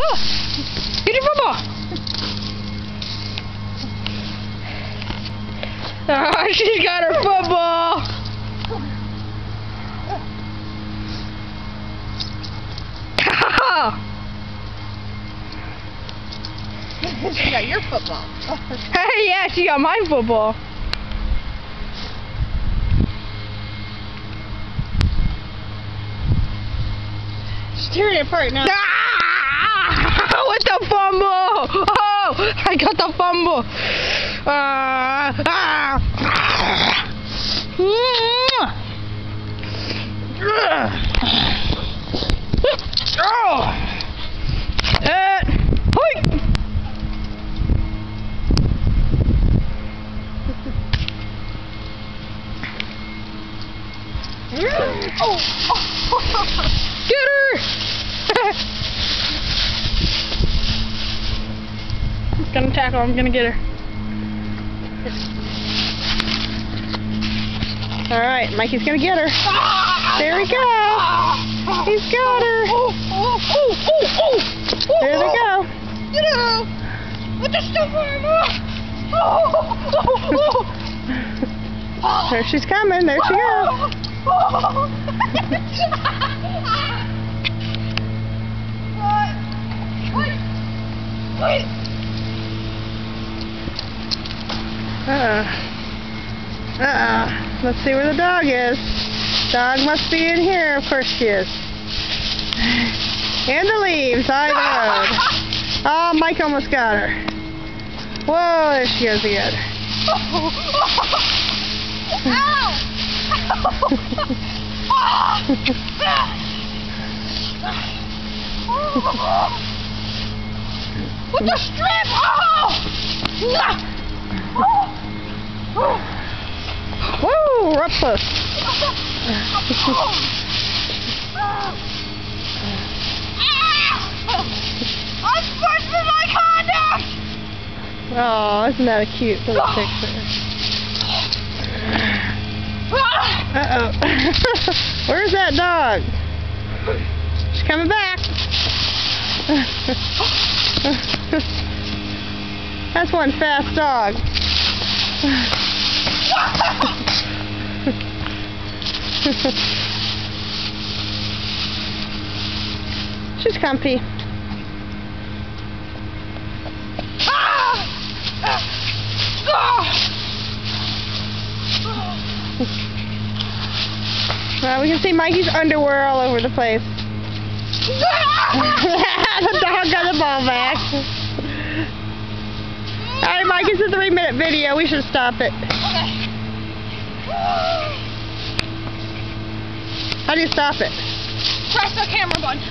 Oh, get your football. Oh, she's got her football. She got your football. Hey, yeah, she got my football. She's tearing it apart now. Ah! With the fumble! Oh, I got the fumble. Get her! He's gonna tackle, I'm gonna get her. Alright, Mikey's gonna get her. There we go. He's got her. There they go. Get out! What the stuff There she's coming. There she goes. Wait. Let's see where the dog is. Dog must be in here. Of course she is. And the leaves, side of the road. Oh, Mike almost got her. Whoa, there she goes again. With the strip! Whoa, rough puss. I'm squished with my condoms! Oh, isn't that a cute little picture? Uh-oh. Where's that dog? She's coming back. That's one fast dog. She's comfy. Well, we can see Mikey's underwear all over the place. The dog got the ball back. Alright, Mike, it's a 3-minute video. We should stop it. Okay. How do you stop it? Press the camera button.